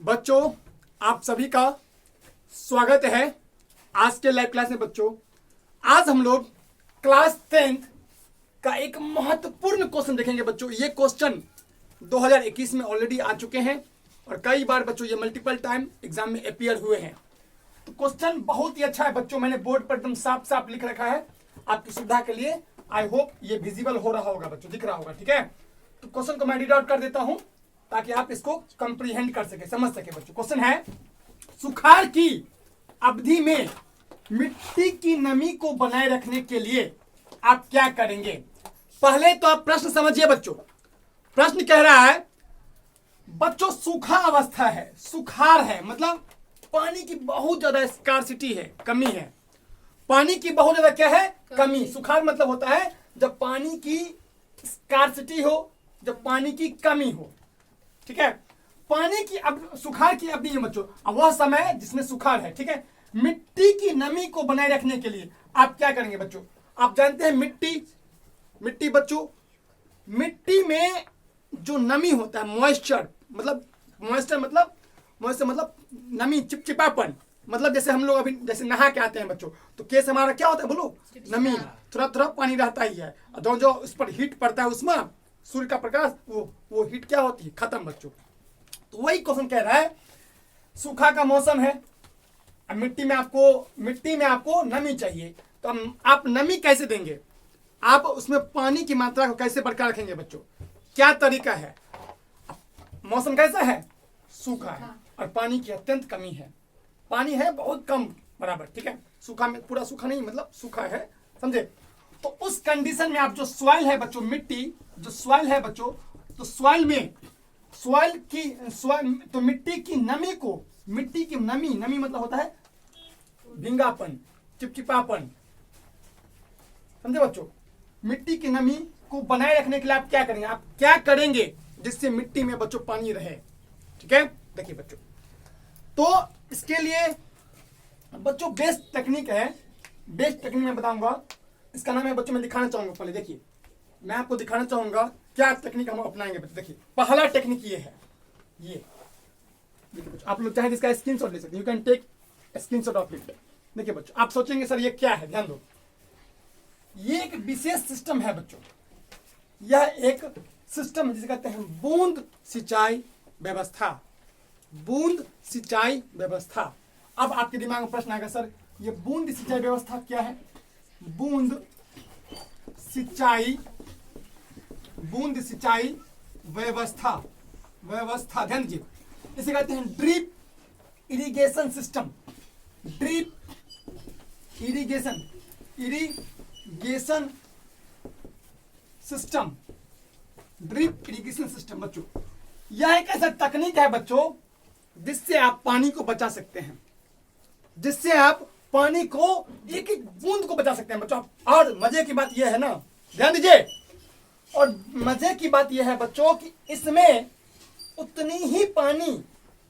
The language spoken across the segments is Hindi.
बच्चों, आप सभी का स्वागत है आज के लाइव क्लास में। बच्चों, आज हम लोग क्लास 10th का एक महत्वपूर्ण क्वेश्चन देखेंगे। बच्चों, ये क्वेश्चन 2021 में ऑलरेडी आ चुके हैं और कई बार बच्चों ये मल्टीपल टाइम एग्जाम में अपीयर हुए हैं। तो क्वेश्चन बहुत ही अच्छा है बच्चों, मैंने बोर्ड पर एकदम साफ साफ लिख रखा है आपकी सुविधा के लिए। आई होप ये विजिबल हो रहा होगा बच्चों, दिख रहा होगा। ठीक है, तो क्वेश्चन को मैं रीड आउट कर देता हूं ताकि आप इसको कंप्रीहेंड कर सके, समझ सके। बच्चों, क्वेश्चन है, सुखाड़ की अवधि में मिट्टी की नमी को बनाए रखने के लिए आप क्या करेंगे। पहले तो आप प्रश्न समझिए बच्चों। प्रश्न कह रहा है बच्चों, सूखा अवस्था है, सुखाड़ है, मतलब पानी की बहुत ज्यादा स्कार्सिटी है, कमी है। पानी की बहुत ज्यादा क्या है, कमी। सुखाड़ मतलब होता है जब पानी की स्कार्सिटी हो, जब पानी की कमी हो। ठीक है, पानी की अब सुखाड़ की अवधि है बच्चों, अब वह समय जिसमें सुखाड़ है। ठीक है, मिट्टी की नमी को बनाए रखने के लिए आप क्या करेंगे बच्चों। आप जानते हैं मिट्टी बच्चों, मिट्टी में जो नमी होता है, मॉइस्चर मतलब नमी, चिपचिपापन। मतलब जैसे हम लोग अभी जैसे नहा के आते हैं बच्चों, तो केस हमारा क्या होता है बोलो, नमी, थोड़ा थोड़ा पानी रहता ही है। जो जो उस पर हीट पड़ता है, उसमें सूर्य का प्रकाश, वो हीट क्या होती है, खत्म बच्चों। तो वही क्वेश्चन कह रहा है, सूखा का मौसम है, अब मिट्टी में आपको नमी चाहिए। तो आप नमी कैसे देंगे, आप उसमें पानी की मात्रा को कैसे बरकरार रखेंगे बच्चों, क्या तरीका है। मौसम कैसा है, सूखा है और पानी की अत्यंत कमी है। पानी है बहुत कम बराबर। ठीक है, सूखा में पूरा सूखा नहीं, मतलब सूखा है, समझे। तो उस कंडीशन में आप जो सॉइल है बच्चों, मिट्टी जो सॉइल है बच्चों, तो तो मिट्टी की नमी मतलब होता है भींगापन, चिपचिपापन, समझे बच्चों। मिट्टी की नमी को बनाए रखने के लिए आप क्या करेंगे जिससे मिट्टी में बच्चों पानी रहे। ठीक है, देखिए बच्चों, तो इसके लिए बच्चों बेस्ट टेक्निक है, बेस्ट टेक्निक मैं बताऊंगा। इसका नाम है बच्चों, मैं दिखाना चाहूंगा। पहले देखिए, मैं आपको दिखाना चाहूंगा क्या टेक्निक हम अपनाएंगे बच्चों। देखिए, पहला टेक्निक ये है, ये बच्चों, आप लोग चाहे इसका स्क्रीनशॉट ले सकते हैं, you can take screenshot of it. देखिए बच्चों, आप सोचेंगे सर ये क्या है, ध्यान दो, ये एक विशेष सिस्टम है बच्चों। यह एक सिस्टम जिसे कहते हैं बूंद सिंचाई व्यवस्था, बूंद सिंचाई व्यवस्था। अब आपके दिमाग में प्रश्न आएगा, सर ये बूंद सिंचाई व्यवस्था क्या है। बूंद सिंचाई व्यवस्था ध्यान दीजिए, इसे कहते हैं drip irrigation system. Drip irrigation system, drip irrigation system बच्चों, यह एक ऐसा तकनीक है बच्चों जिससे आप पानी को बचा सकते हैं, जिससे आप पानी को एक एक बूंद को बचा सकते हैं बच्चों। और मजे की बात यह है ना, ध्यान दीजिए, और मजे की बात यह है बच्चों कि इसमें उतनी ही पानी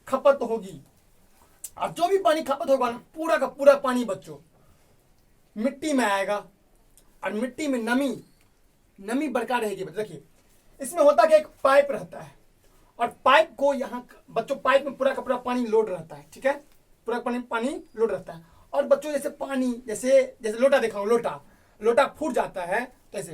खपत होगी, और जो भी पानी खपत होगा ना, पूरा का पूरा पानी बच्चों मिट्टी में आएगा, और मिट्टी में नमी बरकरार रहेगी। देखिए, इसमें होता कि एक पाइप रहता है, और पाइप को यहाँ बच्चों, पाइप में पूरा का पूरा पानी लोड रहता है। ठीक है, पूरा पानी लोड रहता है, और बच्चों जैसे पानी जैसे लोटा देखा, लोटा फूट जाता है तो ऐसे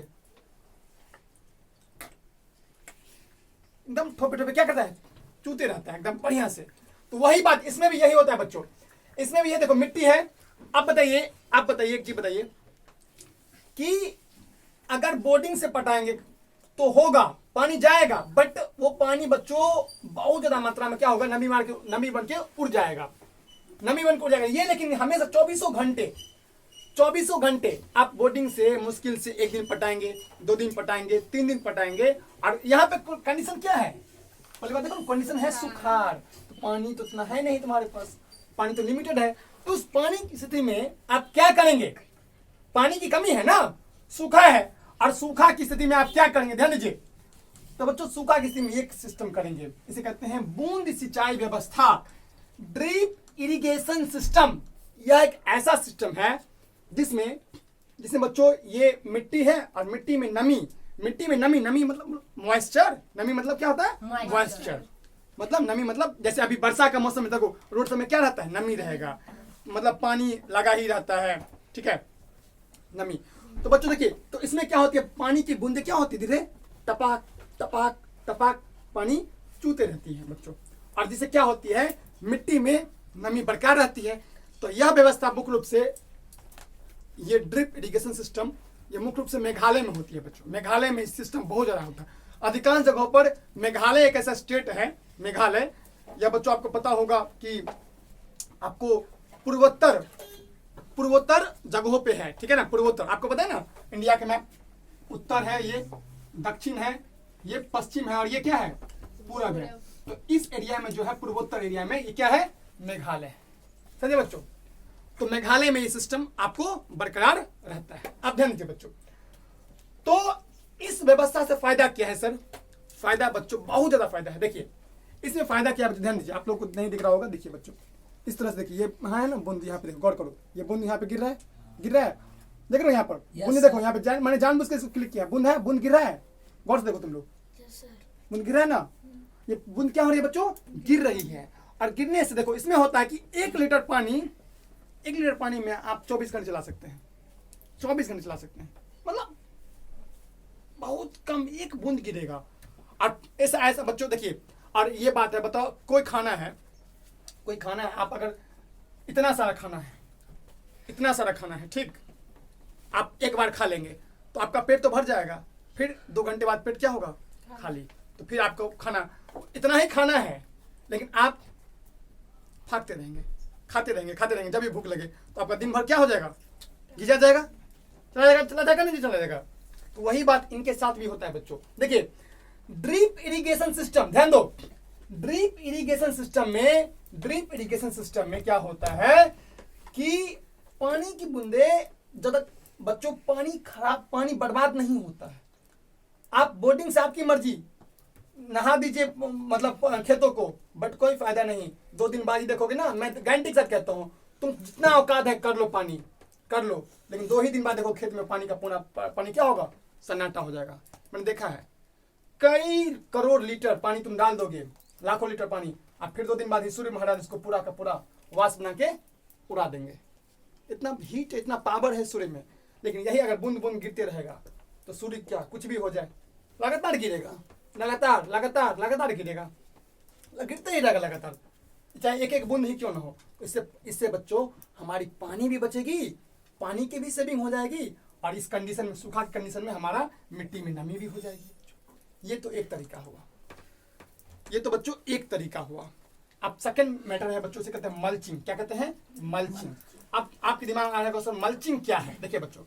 एकदम ठोपे ठोपे क्या करता है, चूते रहता है एकदम बढ़िया से। तो वही बात इसमें भी यही होता है बच्चों, इसमें भी ये देखो मिट्टी है। आप बताइए एक चीज बताइए कि अगर बोर्डिंग से पटाएंगे तो होगा, पानी जाएगा, बट वो पानी बच्चों बहुत ज्यादा मात्रा में क्या होगा, नमी बन के उड़ जाएगा, ये। लेकिन हमेशा 24 घंटे आप बोर्डिंग से मुश्किल से एक दिन पटाएंगे, 2 दिन पटाएंगे, 3 दिन पटाएंगे। और यहाँ पे कंडीशन क्या है, पहले बात देखो, कंडीशन है सुखाड़, तो पानी तो उतना है नहीं तुम्हारे पास, पानी तो लिमिटेड है। तो उस पानी की स्थिति में आप क्या करेंगे, पानी की कमी है ना, सूखा है, और सूखा की स्थिति में आप क्या करेंगे, ध्यान दीजिए। तो बच्चों, सूखा की स्थिति में एक सिस्टम करेंगे, इसे कहते हैं बूंद सिंचाई व्यवस्था, ड्रिप इरिगेशन सिस्टम। यह एक ऐसा सिस्टम है जिसमें बच्चों ये मिट्टी है, और मिट्टी में नमी मतलब मॉइस्चर, नमी मतलब क्या होता है, मॉइस्चर, मतलब नमी मतलब जैसे अभी वर्षा का मौसम में देखो रोड सब में क्या रहता है, नमी रहेगा, मतलब पानी लगा ही रहता है, ठीक है, नमी। तो बच्चों देखिए, तो इसमें क्या होती है, पानी की बूंदे क्या होती है, धीरे टपाक टपाक टपाक पानी चूते रहती है बच्चों, और जिससे क्या होती है, मिट्टी में नमी बरकरार रहती है। तो यह व्यवस्था मुख्य रूप से ये ड्रिप इरिगेशन सिस्टम ये मुख्य रूप से मेघालय में होती है बच्चों। मेघालय में इस सिस्टम बहुत ज़्यादा होता है। अधिकांश जगहों पर मेघालय एक ऐसा स्टेट है, मेघालय, या बच्चों आपको पता होगा कि आपको पूर्वोत्तर जगहों पे है, ठीक है ना, पूर्वोत्तर आपको पता है ना, इंडिया के मैप, उत्तर है ये, दक्षिण है ये, पश्चिम है, और ये क्या है, पूरब है। तो इस एरिया में जो है पूर्वोत्तर एरिया में ये क्या है, मेघालय। समझे बच्चों, तो मेघालय में ये सिस्टम आपको बरकरार रहता है। अब ध्यान दीजिए बच्चों, तो इस व्यवस्था से फायदा क्या है सर, फायदा बच्चों बहुत ज्यादा फायदा है। देखिए इसमें फायदा क्या है, ध्यान दीजिए, आप लोग को नहीं दिख रहा होगा, देखिए बच्चों इस तरह से देखिए, ये है ना बूंद, यहाँ पे देखो, गौर करो, ये बूंद यहाँ पे गिर रहा है, गिर रहा है, देख रहे हो यहाँ पर बूंद, देखो यहाँ पे मैंने जानबूझ के क्लिक किया, बूंद है, बूंद गिर रहा है, गौर से देखो तुम लोग, बूंद गिर रहा है ना, ये बूंद क्या हो रही है बच्चों, गिर रही है। और गिरने से देखो इसमें होता है कि 1 लीटर पानी में आप 24 घंटे चला सकते हैं, 24 घंटे चला सकते हैं, मतलब बहुत कम, एक बूंद गिरेगा। और ऐसा बच्चों देखिए, और ये बात है, बताओ कोई खाना है, आप अगर इतना सारा खाना है, ठीक, आप एक बार खा लेंगे तो आपका पेट तो भर जाएगा, फिर 2 घंटे बाद पेट क्या होगा, खाली। तो फिर आपको खाना इतना ही खाना है, लेकिन आप खाते रहेंगे, जब भी भूख लगे तो आपका दिन भर क्या हो जाएगा, गिजा जाएगा, चला जाएगा नहीं चला जाएगा। तो वही बात इनके साथ भी होता है बच्चों। देखिए ड्रिप इरिगेशन सिस्टम, ध्यान दो, ड्रिप इरिगेशन सिस्टम में क्या होता है कि पानी की बूंदे, जब तक बच्चों पानी बर्बाद नहीं होता है। आप बोर्डिंग से आपकी मर्जी नहा दीजिए मतलब खेतों को, बट कोई फायदा नहीं, 2 दिन बाद ही देखोगे ना, मैं गारंटी के साथ कहता हूँ, तुम जितना औकात है कर लो, पानी कर लो, लेकिन 2 ही दिन बाद देखो खेत में पानी का पानी क्या होगा, सन्नाटा हो जाएगा। मैंने देखा है, कई करोड़ लीटर पानी तुम डाल दोगे, लाखों लीटर पानी, आप फिर 2 दिन बाद ही सूर्य महाराज इसको पूरा का पूरा वाष्प बना के उड़ा देंगे। इतना हीट, इतना पावर है सूर्य में। लेकिन यही अगर बूंद बूंद गिरते रहेगा तो सूर्य क्या कुछ भी हो जाए, लगातार गिरेगा, लगातार गिरेगा, गिरते ही रहेगा लगातार, चाहे एक बूंद ही क्यों ना हो। इससे बच्चों हमारी पानी भी बचेगी, पानी की भी सेविंग हो जाएगी, और इस कंडीशन में, सूखा की कंडीशन में हमारा मिट्टी में नमी भी हो जाएगी। ये तो एक तरीका हुआ, ये तो बच्चों एक तरीका हुआ। अब सेकंड मैटर है बच्चों से कहते हैं मल्चिंग। क्या कहते हैं, मल्चिंग। अब आपके दिमाग में आ जाएगा सर मल्चिंग क्या है। देखिए बच्चों,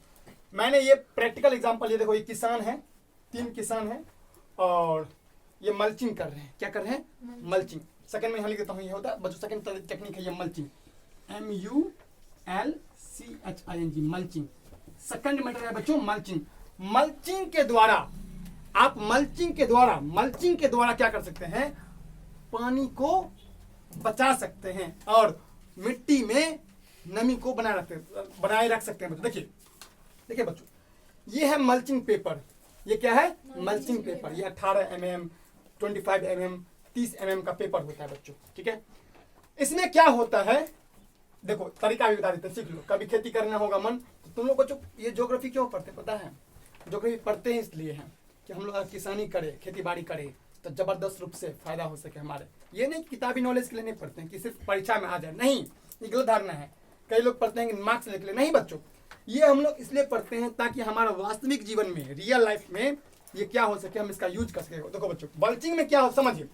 मैंने ये प्रैक्टिकल एग्जांपल, ये देखो, ये किसान है, 3 किसान है और ये मल्चिंग कर रहे हैं। क्या कर रहे हैं, मल्चिंग। सेकंड में यहाँ लिख देता हूँ, ये होता है बच्चों सेकंड टेक्निक है ये mulching, MULCHING, mulching. Second matter है बच्चों मल्चिंग। मल्चिंग के द्वारा आप मल्चिंग के द्वारा क्या कर सकते हैं, पानी को बचा सकते हैं और मिट्टी में नमी को बनाए रख सकते हैं। देखिए बच्चों, ये है मल्चिंग पेपर। ये क्या है, मल्चिंग पेपर। ये 18 mm, 25 mm, 30 mm का पेपर होता है बच्चों, ठीक है। इसमें क्या होता है, देखो तरीका भी बता देते हैं, सीख लो। कभी खेती करना होगा मन, तो तुम लोग बच्चों ये ज्योग्राफी क्यों पढ़ते पता है, ज्योग्राफी पढ़ते हैं इसलिए है कि हम लोग किसानी करें, खेती बाड़ी करें तो जबरदस्त रूप से फायदा हो सके हमारे। ये नहीं किताबी नॉलेज के लिए नहीं पढ़ते हैं कि सिर्फ परीक्षा में आ जाए, नहीं, ये गलत धारणा है। कई लोग पढ़ते हैं कि मार्क्स लेने के लिए, नहीं बच्चों, ये हम लोग इसलिए पढ़ते हैं ताकि हमारा वास्तविक जीवन में, रियल लाइफ में ये क्या हो सके, हम इसका यूज कर सके। देखो बच्चों, मल्चिंग में क्या हो समझिए,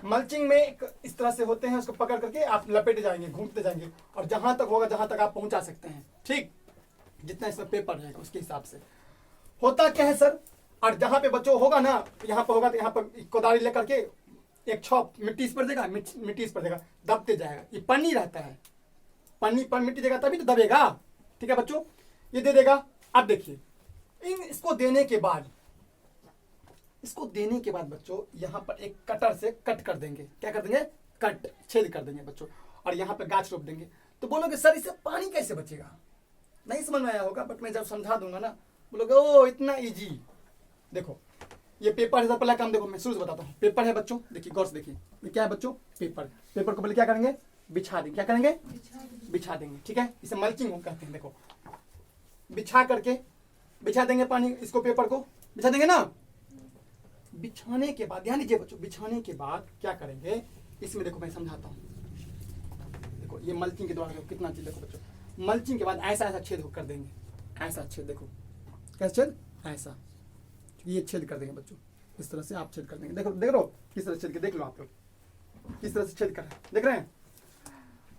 मल्चिंग में एक इस तरह से होते हैं, उसको पकड़ करके आप लपेटे जाएंगे, घूमते जाएंगे और जहां तक होगा, जहां तक आप पहुंचा सकते हैं, ठीक, जितना इसमें पेपर रहेगा उसके हिसाब से होता क्या है सर। और जहां पे बच्चों होगा ना, यहाँ पर होगा तो यहाँ पर कोदारी लेकर के एक छॉप मिट्टी इस पर देगा, मिट्टी इस पर देगा, दबते जाएगा। ये पन्नी रहता है, पन्नी पर मिट्टी देगा तभी तो दबेगा, ठीक है बच्चों। ये दे देगा। अब देखिए, इसको देने के बाद बच्चों यहाँ पर एक कटर से कट कर देंगे। क्या कर देंगे, कट, छेद कर देंगे बच्चों, और यहाँ पे गाछ रोप देंगे। तो बोलोगे सर इससे पानी कैसे बचेगा, नहीं समझ में आया होगा, बट मैं जब समझा दूंगा ना, बोलोगे ओ इतना इजी। देखो, ये पेपर है। पहला काम देखो, मैं शुरू से बताता हूँ। पेपर है बच्चों, देखिए गौर से देखिए, ये क्या है बच्चों, पेपर। पेपर को पहले क्या करेंगे, बिछा देंगे। क्या करेंगे, बिछा देंगे, ठीक है। इसे मल्चिंग कहते हैं। देखो बिछा करके बिछा देंगे पानी, इसको पेपर को बिछा देंगे ना। बिछाने के बाद ध्यान दीजिए बच्चों, बिछाने के बाद क्या करेंगे, इसमें देखो मैं समझाता हूँ। देखो ये मल्चिंग के द्वारा देखो कितना चीज, देखो बच्चों मल्चिंग के बाद ऐसा ऐसा छेद कर देंगे, ऐसा छेद, देखो कैसे छेद, ऐसा ये छेद कर देंगे बच्चों, इस तरह से आप छेद कर देंगे। देखो देख लो किस तरह छेद के, देख लो आप लोग किस तरह से छेद कर रहे हैं, देख रहे हैं।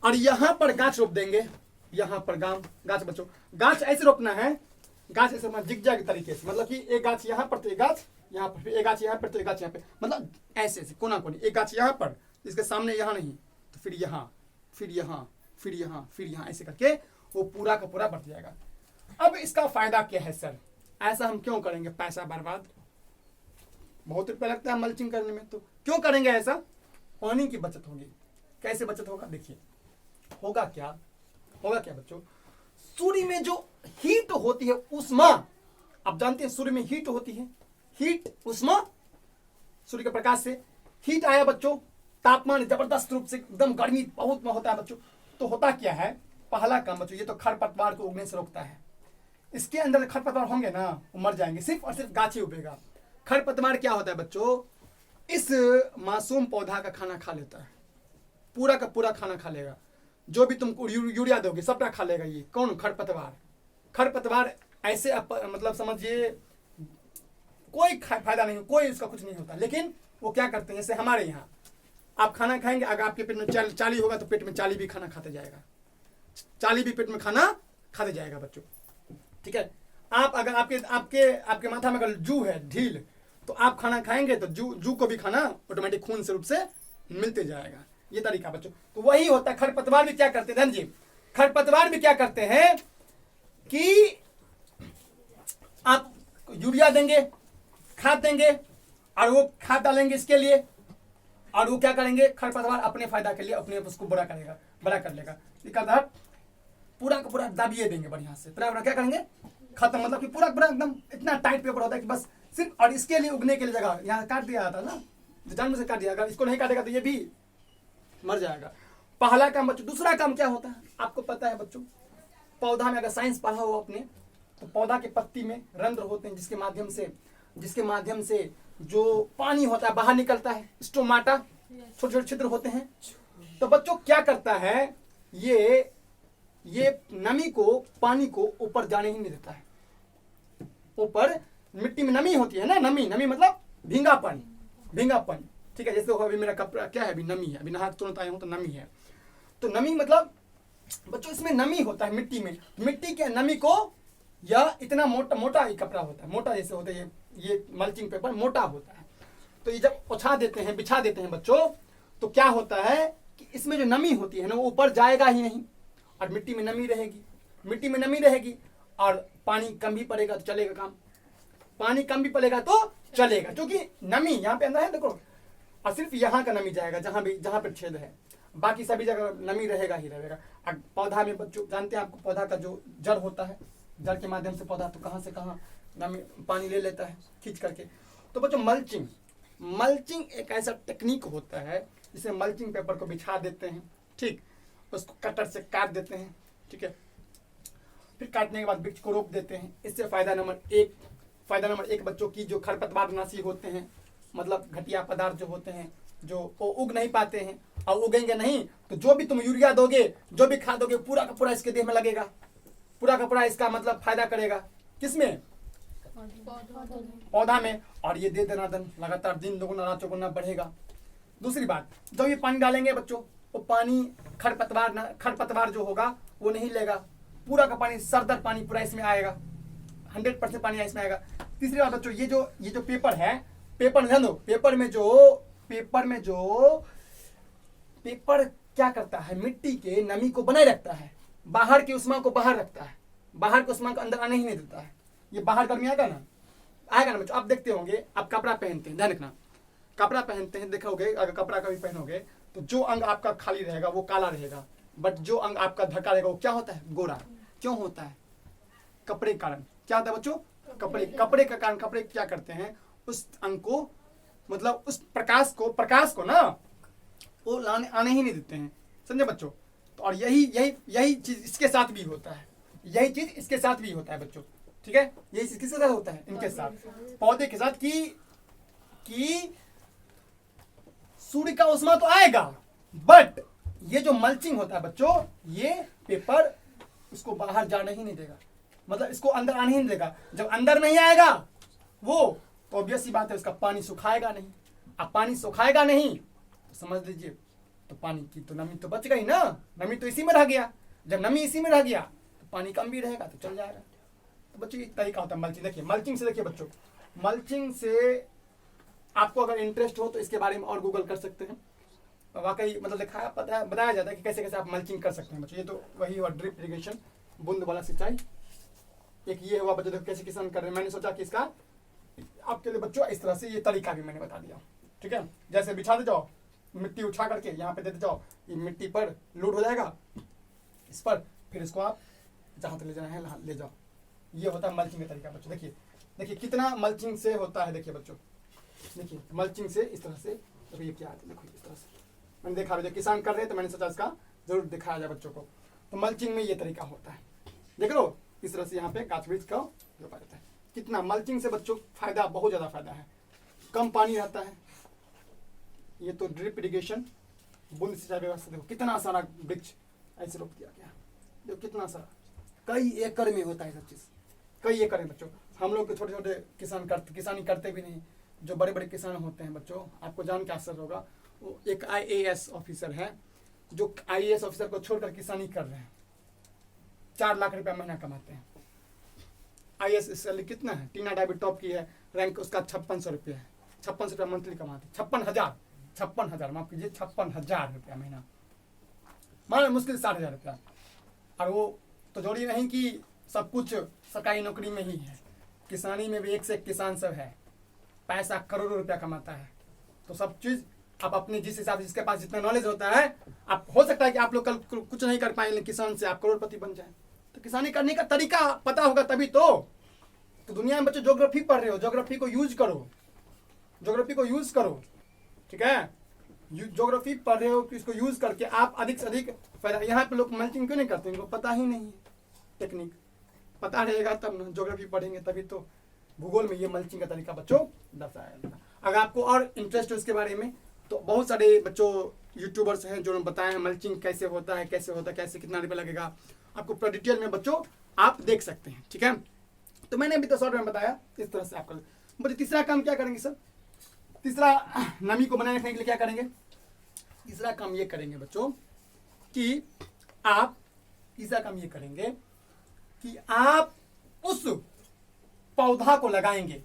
और यहाँ पर गाछ रोप देंगे, यहाँ पर गाछ बच्चों, गाछ ऐसे रोपना है, गाछ ऐसे रोपना जिगजैग तरीके से, मतलब कि एक गाछ यहाँ पर तो एक गाछ यहाँ पर, फिर एक गाछ यहाँ पर तो एक गाछ यहाँ पे, मतलब ऐसे ऐसे कोना कोनी, एक गाछ यहाँ पर, इसके सामने यहाँ नहीं, तो फिर यहाँ, फिर यहाँ, फिर यहाँ, फिर यहाँ, ऐसे करके वो पूरा का पूरा बढ़ जाएगा। अब इसका फायदा क्या है सर, ऐसा हम क्यों करेंगे, पैसा बर्बाद, बहुत रुपया लगता है मल्चिंग करने में, तो क्यों करेंगे ऐसा, पानी की बचत होगी। कैसे बचत होगा, देखिए होगा क्या बच्चों, सूर्य में जो हीट होती है, उष्मा, आप जानते हैं सूर्य में हीट होती है, हीट उष्मा, सूर्य के प्रकाश से हीट आया बच्चों, तापमान जबरदस्त रूप से एकदम गर्मी बहुत में होता है बच्चों। तो होता क्या है, पहला काम बच्चों, ये तो खरपतवार को उगने से रोकता है। इसके अंदर खरपतवार होंगे ना, वो मर जाएंगे, सिर्फ और सिर्फ गाछ ही उगेगा। खरपतवार क्या होता है बच्चों, इस मासूम पौधा का खाना खा लेता है, पूरा का पूरा खाना खा लेगा, जो भी तुमको यूरिया दोगे सबका खा लेगा। ये कौन, खरपतवार। खरपतवार ऐसे मतलब समझिए कोई फायदा नहीं, कोई उसका कुछ नहीं होता, लेकिन वो क्या करते हैं, जैसे हमारे यहाँ आप खाना खाएंगे, अगर आपके पेट में चाली होगा तो पेट में चाली भी खाना खाते जाएगा, चाली भी पेट में खाना खाते जाएगा बच्चों, ठीक है। आप अगर आपके माथा में अगर जू है ढील, तो आप खाना खाएंगे तो जू को भी खाना ऑटोमेटिक खून से रूप से मिलते जाएगा। ये तरीका बच्चों, तो वही होता है। खरपतवार भी क्या करते हैं, जी खरपतवार भी क्या करते हैं कि आप यूरिया देंगे, खाद देंगे, और वो खाद डालेंगे इसके लिए, और वो क्या करेंगे, खरपतवार अपने फायदा के लिए अपने उसको बड़ा कर लेगा। पूरा का पूरा दाबिए देंगे बढ़िया से, पूरा क्या करेंगे, खत्म, मतलब कि पूरा पूरा एकदम इतना टाइट पेपर होता है कि बस सिर्फ, और इसके लिए उगने के लिए जगह यहाँ काट दिया जाता है ना, जानवर से काट दिया, अगर इसको नहीं काटेगा तो ये भी मर जाएगा। पहला काम बच्चों। दूसरा काम क्या होता है आपको पता है बच्चों, पौधा में अगर साइंस पढ़ा हो अपने, तो पौधा के पत्ती में रंध्र होते हैं, जिसके माध्यम से जो पानी होता है बाहर निकलता है, स्टोमाटा, छोटे छोटे छिद्र होते हैं। तो बच्चों क्या करता है, ये नमी को, पानी को ऊपर जाने ही नहीं देता है। ऊपर मिट्टी में नमी होती है ना, नमी मतलब भींगा पानी, ठीक है। जैसे अभी मेरा कपड़ा क्या है, अभी नमी है, अभी नहा तुरंत आया हूं तो नमी है। तो नमी मतलब बच्चों इसमें नमी होता है मिट्टी में, मिट्टी के नमी को, या इतना मोटा ही कपड़ा होता है, मोटा जैसे होता है ये मल्चिंग पेपर मोटा होता है। तो ये जब बिछा देते हैं बच्चों, तो क्या होता है कि इसमें जो नमी होती है ना, वो ऊपर जाएगा ही नहीं, और मिट्टी में नमी रहेगी, और पानी कम भी पड़ेगा तो चलेगा काम, पानी कम भी पड़ेगा तो चलेगा, क्योंकि नमी यहाँ पे अंदर है देखो, और सिर्फ यहाँ का नमी जाएगा जहाँ पे छेद है, बाकी सभी जगह नमी रहेगा ही रहेगा। पौधा में बच्चों जानते हैं आपको, पौधा का जो जड़ होता है, जड़ के माध्यम से पौधा तो कहाँ से कहाँ नमी पानी ले लेता है खींच करके। तो बच्चों मल्चिंग एक ऐसा टेक्निक होता है, जिसमें मल्चिंग पेपर को बिछा देते हैं, ठीक, उसको कटर से काट देते हैं, ठीक है। फिर काटने के बाद वृक्ष को रोप देते हैं। इससे फायदा नंबर एक बच्चों की, जो खरपतवार नाशी होते हैं, मतलब घटिया पदार्थ जो होते हैं, जो वो उग नहीं पाते हैं, और उगेंगे नहीं तो जो भी तुम यूरिया दोगे, जो भी खाद दोगे, पूरा का पूरा इसके देह में लगेगा, पूरा का पूरा इसका मतलब फायदा करेगा, किसमें, पौधा में, और ये दे दनादन लगातार दिन दोगुना रात चौगुना बढ़ेगा। दूसरी बात, जब ये पानी डालेंगे बच्चों, वो पानी खरपतवार जो होगा वो नहीं लेगा, पूरा का पानी, सरदर पानी पूरा इसमें आएगा, 100% पानी इसमें आएगा। तीसरी बात बच्चों, ये जो पेपर है, पेपर क्या करता है, मिट्टी के नमी को बनाए रखता है, बाहर की उष्मा को बाहर रखता है, बाहर की उष्मा को अंदर आने ही नहीं देता है। ये बाहर गर्मी आएगा ना बच्चों, आप देखते होंगे, आप कपड़ा पहनते हैं, ध्यान रखना, कपड़ा पहनते हैं, देखोगे अगर कपड़ा कभी पहनोगे तो जो अंग आपका खाली रहेगा वो काला रहेगा, बट जो अंग आपका ढका रहेगा वो क्या होता है, गोरा। क्यों होता है, कपड़े के कारण। क्या होता है बच्चों, कपड़े के कारण। कपड़े क्या करते हैं, उस अंग को, मतलब उस प्रकाश को ना वो आने ही नहीं देते हैं। समझे बच्चों? तो और यही चीज इसके साथ भी होता है, यही चीज इसके साथ भी होता है बच्चों। ठीक है, यही चीज किसके साथ होता है? इनके साथ, पौधे के साथ। कि सूर्य का उष्मा तो आएगा, बट ये जो मल्चिंग होता है बच्चों, ये पेपर उसको बाहर जाने ही नहीं देगा, मतलब इसको अंदर आने ही नहीं देगा। जब अंदर नहीं आएगा वो, तो ऑब्वियस सी बात है उसका पानी सुखाएगा नहीं। अब पानी सुखाएगा नहीं तो समझ लीजिए तो पानी की तो नमी तो बच गई ना, नमी तो इसी में रह गया। जब नमी इसी में रह गया तो पानी कम भी रहेगा तो चल जाएगा। तो बच्चों ये तरीका होता है मल्चिंग। देखिए मल्चिंग से, देखिए बच्चों मल्चिंग से आपको अगर इंटरेस्ट हो तो इसके बारे में और गूगल कर सकते हैं। वाकई मतलब बताया जाता है कि कैसे कैसे आप मल्चिंग कर सकते हैं बच्चों। ये तो वही हुआ ड्रिप इरिगेशन, बूंद वाला सिंचाई। एक ये हुआ बच्चों, देखो कैसे किसान कर रहे हैं। मैंने सोचा कि इसका आपके लिए बच्चों इस तरह से ये तरीका भी मैंने बता दिया। ठीक है, जैसे बिछा दे जाओ, मिट्टी उठा करके यहाँ पे देते जाओ, ये मिट्टी पर लोड हो जाएगा इस पर, फिर इसको आप जहाँ तक ले जाना है ले जाओ। ये होता है मल्चिंग का तरीका बच्चों। देखिए कितना मल्चिंग से होता है। देखिए बच्चों, देखिए मल्चिंग से इस तरह से, देखो ये क्या है, देखो इस तरह से मैंने देखा, जो किसान कर रहे हैं तो मैंने सोचा इसका जरूर दिखाया जाए बच्चों को। तो मल्चिंग में ये तरीका होता है, देख लो इस तरह से यहाँ पे गाछ वृक्ष का रोपा जाता है। कितना मल्चिंग से बच्चों फायदा, बहुत ज्यादा फायदा है। कम पानी रहता है। ये तो ड्रिप इरिगेशन, बूंद सिंचाई व्यवस्था, देखो कितना सारा वृक्ष ऐसे रोप दिया गया, देखो कितना सारा, कई एकड़ में होता है सब चीज, कई एकड़ में बच्चों। हम लोग छोटे छोटे किसानी करते भी नहीं, जो बड़े बड़े किसान होते हैं बच्चों, आपको जान के आश्चर्य होगा, वो एक IAS ऑफिसर है, जो IAS ऑफिसर को छोड़कर किसानी कर रहे हैं, 4 लाख रुपया महीना कमाते हैं। IAS सैलरी कितना है? टीना डायबी टॉप की है, रैंक उसका 5600 रुपया है, 5600 रुपया मंथली कमाते, 56,000 माफ कीजिए, 56,000 रुपया महीना, मान मुश्किल 60,000 रुपया। और वो तो जोड़िए नहीं कि सब कुछ सरकारी नौकरी में ही है, किसानी में भी एक से एक किसान सब है, पैसा करोड़ों रुपया कमाता है। तो सब चीज आप अपने जिस हिसाब से, जिसके पास जितना नॉलेज होता है, आप हो सकता है कि आप लोग कल कुछ नहीं कर पाएंगे, किसान से आप करोड़पति बन जाए। तो किसानी करने का तरीका पता होगा तभी तो दुनिया में बच्चों ज्योग्राफी पढ़ रहे हो, ज्योग्राफी को यूज करो, ठीक है। ज्योग्राफी पढ़ रहे हो कि इसको यूज करके आप अधिक से अधिक फायदा। यहाँ पे लोग मल्चिंग क्यों नहीं करते? इनको पता ही नहीं है टेक्निक। पता रहेगा तब ना, ज्योग्राफी पढ़ेंगे तभी तो। भूगोल में ये मल्चिंग का तरीका बच्चों दर्शाया जाता है। अगर आपको और इंटरेस्ट हो इसके बारे में तो बहुत सारे बच्चों यूट्यूबर्स हैं जो बताए हैं मल्चिंग कैसे होता है, कैसे कितना रुपया लगेगा, आपको पूरा डिटेल में बच्चों आप देख सकते हैं। ठीक है, तो मैंने अभी तो शॉर्ट में बताया, इस तरह से आप कर। बच्चों तीसरा काम क्या करेंगे सर? तीसरा नमी को बनाए रखने के लिए क्या करेंगे? तीसरा काम ये करेंगे बच्चों कि आप उस पौधा को लगाएंगे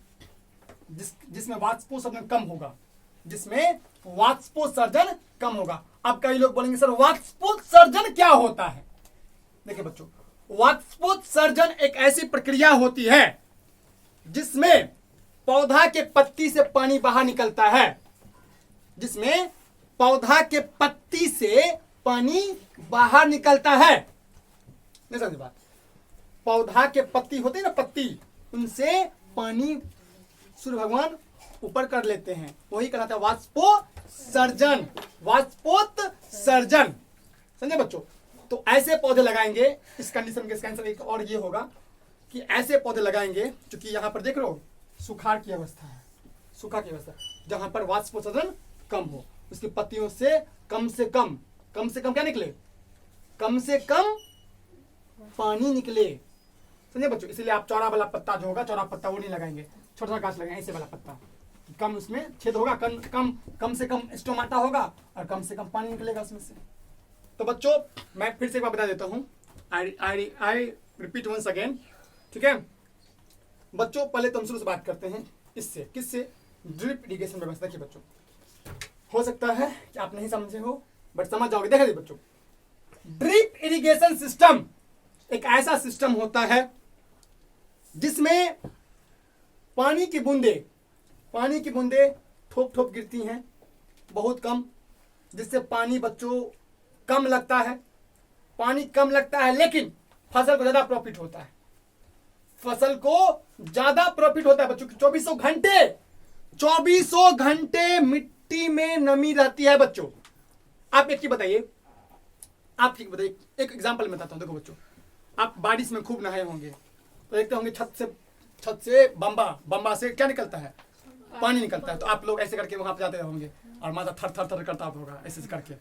जिसमें वाष्पोत्सर्जन कम होगा, अब कई लोग बोलेंगे सर वाष्पोत्सर्जन क्या होता है? देखिए बच्चों, वाष्पोत्सर्जन एक ऐसी प्रक्रिया होती है जिसमें पौधा के पत्ती से पानी बाहर निकलता है, नहीं समझ बात? पौधा के पत्ती होते हैं ना, पत्ती, उनसे पानी सूर्य भगवान ऊपर कर लेते हैं, वही कहलाता है वाष्पोत्सर्जन। समझे बच्चों? तो ऐसे पौधे लगाएंगे इस कंडीशन के, इसका आंसर एक और ये होगा कि ऐसे पौधे लगाएंगे, क्योंकि यहाँ पर देख रहे हो सूखा की अवस्था, जहां पर वाष्पोत्सर्जन कम हो, उसकी पत्तियों से कम से कम क्या निकले? कम से कम पानी निकले। समझे बच्चों? इसलिए आप चौड़ा वाला पत्ता जो होगा, चौड़ा पत्ता वो नहीं लगाएंगे, छोटा सा गाछ लगाएंगे, ऐसे वाला पत्ता, कम उसमें छेद होगा, कम से कम स्टोमाटा होगा और कम से कम पानी निकलेगा उसमें से। तो बच्चों मैं फिर से एक बार बता देता हूँ, आई रिपीट वंस अगेन। ठीक है बच्चों, पहले तो हम शुरू से बात करते हैं इससे, किससे? ड्रिप इरिगेशन व्यवस्था की। बच्चों हो सकता है कि आप नहीं समझे हो, बट समझ जाओगे। देखिए बच्चों, ड्रिप इरिगेशन सिस्टम एक ऐसा सिस्टम होता है जिसमें पानी की बूंदे ठोप ठोप गिरती हैं, बहुत कम, जिससे पानी बच्चों कम लगता है। लेकिन फसल को ज्यादा प्रॉफिट होता है। बच्चों, 2400 घंटे 24 घंटे मिट्टी में नमी रहती है बच्चों। आप एक चीज बताइए, एक एग्जांपल मैं बताता हूं। देखो बच्चों, आप बारिश में खूब नहाए होंगे तो देखते होंगे छत से बम्बा से क्या निकलता है, पानी निकलता है। तो आप लोग ऐसे करके वहां पर जाते होंगे और माथा थर थर थर करता होगा, ऐसे करके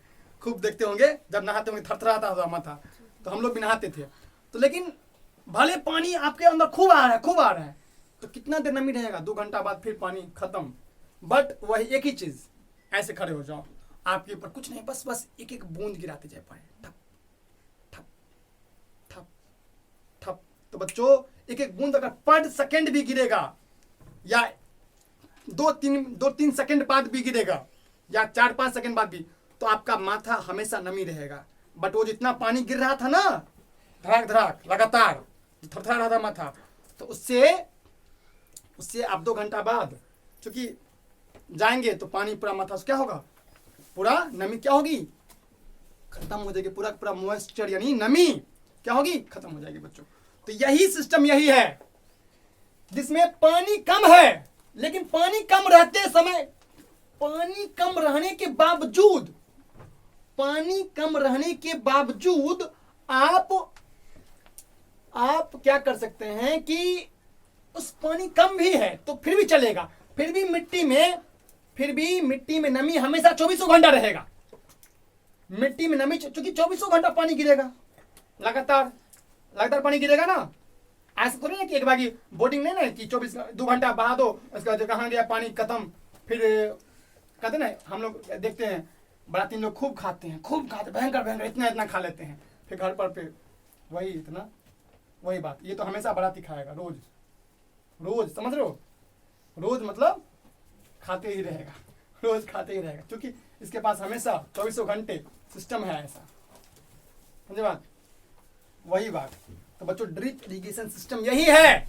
खूब देखते होंगे। जब नहाते होंगे थरथराता होगा माथा, तो हम लोग भी नहाते थे। तो लेकिन भले पानी आपके अंदर खूब आ रहा है, तो कितना देर नमी रहेगा, 2 घंटा बाद फिर पानी खत्म। बट वही एक ही चीज, ऐसे खड़े हो जाओ, आपके ऊपर कुछ नहीं, बस एक एक बूंद गिराते जाए पानी, ठप ठप ठप ठप। तो बच्चों एक एक बूंद अगर पर सेकेंड भी गिरेगा, या 2-3 सेकेंड बाद भी गिरेगा, या 4-5 सेकेंड बाद भी, तो आपका माथा हमेशा नमी रहेगा। बट वो जितना पानी गिर रहा था ना, धड़ाक धड़ाक लगातार थरथरा रहा था माथा, तो उससे आप 2 घंटा बाद चूंकि जाएंगे तो पानी पूरा माथा से क्या होगा, पूरा नमी क्या होगी, खत्म हो जाएगी। पूरा मॉइस्चर यानी नमी क्या होगी, खत्म हो जाएगी बच्चों। तो यही सिस्टम यही है जिसमें पानी कम है, लेकिन पानी कम रहते समय, पानी कम रहने के बावजूद आप क्या कर सकते हैं कि उस पानी कम भी है तो फिर भी चलेगा, फिर भी मिट्टी में नमी हमेशा 24 घंटा रहेगा। मिट्टी में नमी चूंकि 24 घंटा पानी गिरेगा, लगातार पानी गिरेगा ना। ऐसा थोड़ी ना कि एक बार बोटिंग नहीं ना कि 2 घंटा बहा दो, उसका जो कहाँ गया पानी खत्म। फिर कहते ना, हम लोग देखते हैं बराती लोग खूब खाते भयंकर इतना खा लेते हैं, फिर घर पर फिर वही बात। ये तो हमेशा बराती खाएगा, रोज समझ रहे हो, रोज मतलब खाते ही रहेगा, रोज खाते ही रहेगा, क्योंकि इसके पास हमेशा 24 घंटे सिस्टम है ऐसा, समझे बात, वही बात। तो बच्चों ड्रिप इरिगेशन सिस्टम यही है,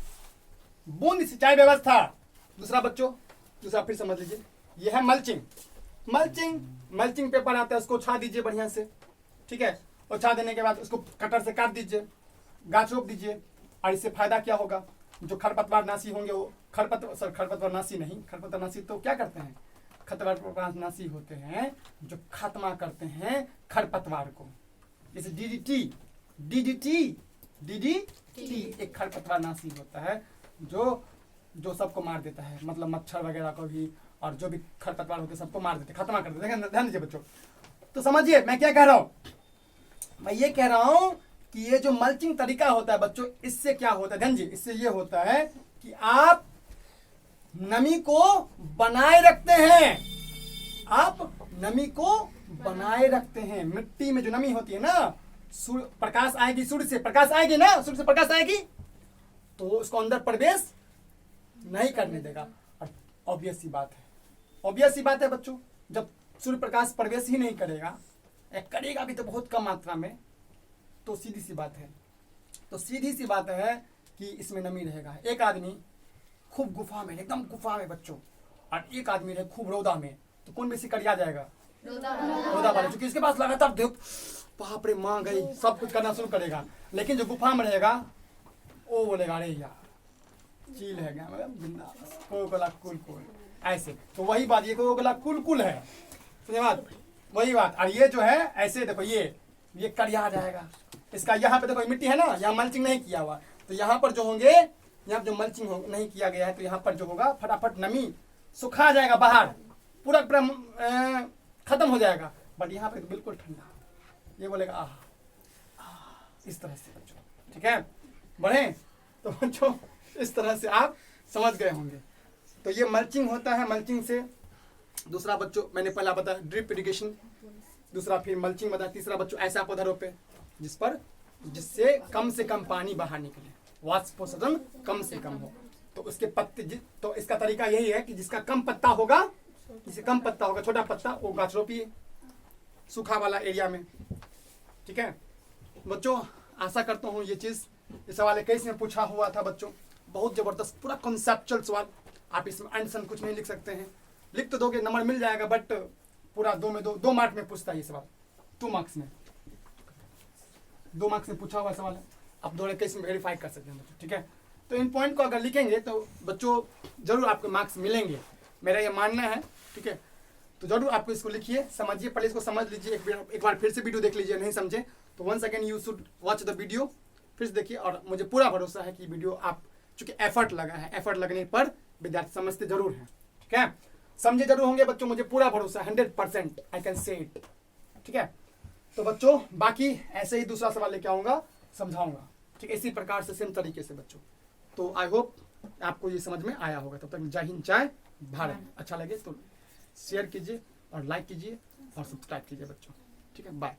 बूंद सिंचाई व्यवस्था। दूसरा फिर समझ लीजिए, यह है मल्चिंग पेपर आता है, उसको छा दीजिए बढ़िया से, ठीक है। और छा देने के बाद उसको कटर से काट दीजिए, गाछ रोप दीजिए। और इससे फायदा क्या होगा, जो खरपतवार नाशी होंगे वो खरपतवार नाशी तो क्या करते हैं, खरपतवार नाशी होते हैं जो खात्मा करते हैं खरपतवार को। जैसे डीडीटी एक खरपतवार नाशी होता है जो सबको मार देता है, मतलब मच्छर वगैरह को भी, और जो भी खरपतवार होते हैं सबको मार देते, खत्मा कर देते हैं। ध्यान दीजिए बच्चों। तो समझिए मैं क्या कह रहा हूं, मैं ये कह रहा हूं कि ये जो मल्चिंग तरीका होता है बच्चों, इससे क्या होता है, ध्यान दीजिए, इससे ये होता है कि आप नमी को बनाए रखते हैं। मिट्टी में जो नमी होती है ना, प्रकाश आएगी, सूर्य से प्रकाश आएगी तो उसको अंदर प्रवेश नहीं करने देगा। ऑब्वियस सी बात है बच्चों, जब सूर्य प्रकाश प्रवेश ही नहीं करेगा भी तो बहुत कम मात्रा में, तो सीधी सी बात है कि इसमें नमी रहेगा। एक आदमी खूब एकदम गुफा में बच्चों, और एक आदमी रहे खूब रौदा में, तो कौन बेसी करिया जाएगा, रौदा वाला, क्योंकि इसके पास लगातार बाप रे मां गई, सब कुछ करना शुरू करेगा। लेकिन जो गुफा में रहेगा वो बोलेगा अरे यार चील है क्या, बिंदास कोकोला कूल ऐसे। तो वही बात, ये कोकोला कूल है, समझे बात, वही बात। और ये जो है ऐसे देखो, ये करिया जाएगा। इसका यहाँ पे देखो मिट्टी है ना, यहाँ मल्चिंग नहीं किया हुआ, तो यहाँ पर जो होंगे, यहाँ जो मल्चिंग नहीं किया गया है, तो यहाँ पर जो होगा फटाफट नमी सुखा जाएगा बाहर, पूरा खत्म हो जाएगा। बट यहाँ पे तो बिल्कुल ठंडा, ये बोलेगा आह, इस तरह से बच्चों, ठीक है, बढ़े। तो बच्चों इस तरह से आप समझ गए होंगे। तो ये मल्चिंग होता है। मल्चिंग से दूसरा बच्चों मैंने पहला बताया ड्रिप इरिगेशन, दूसरा फिर मल्चिंग बताया, तीसरा बच्चों ऐसा पौधा रोपे जिससे कम से कम पानी बाहर निकले, वाष्पोत्सर्जन कम से कम हो। तो उसके पत्ते, तो इसका तरीका यही है कि जिसका कम पत्ता होगा, छोटा पत्ता, वो गाछ रोपिए सूखा वाला एरिया में, ठीक है बच्चों। आशा करता हूँ ये सवाल 21 में पूछा हुआ था बच्चों, बहुत जबरदस्त पूरा कॉन्सेप्चुअल सवाल। आप इसमें आंसर कुछ नहीं लिख सकते हैं, लिख तो दोगे नंबर मिल जाएगा, बट पूरा 2 मार्क में पूछता है ये सवाल, 2 मार्क्स में पूछा हुआ सवाल है। आप 2 में वेरीफाई कर सकते हैं बच्चों, ठीक है। तो इन पॉइंट को अगर लिखेंगे तो बच्चों जरूर आपको मार्क्स मिलेंगे। मेरा ये मानना है, ठीक है। तो जरूर आप इसको लिखिए, समझिए, पहले इसको समझ लीजिए, एक बार फिर से वीडियो देख लीजिए, नहीं समझे तो once again you should watch the video, फिर से देखिए। और मुझे पूरा भरोसा है कि वीडियो आप, चूंकि एफर्ट लगा है, एफर्ट लगने पर विद्यार्थी समझते जरूर हैं, ठीक है, समझे जरूर होंगे बच्चों, मुझे पूरा भरोसा 100% आई कैन से इट, ठीक है। तो बच्चों बाकी ऐसे ही दूसरा सवाल लेके आऊंगा, समझाऊंगा, ठीक है, इसी प्रकार से सेम तरीके से बच्चों। तो आई होप आपको ये समझ में आया होगा। तब तक जय हिंद जय भारत। अच्छा लगे तो शेयर कीजिए और लाइक कीजिए और सब्सक्राइब कीजिए बच्चों, ठीक है, बाय।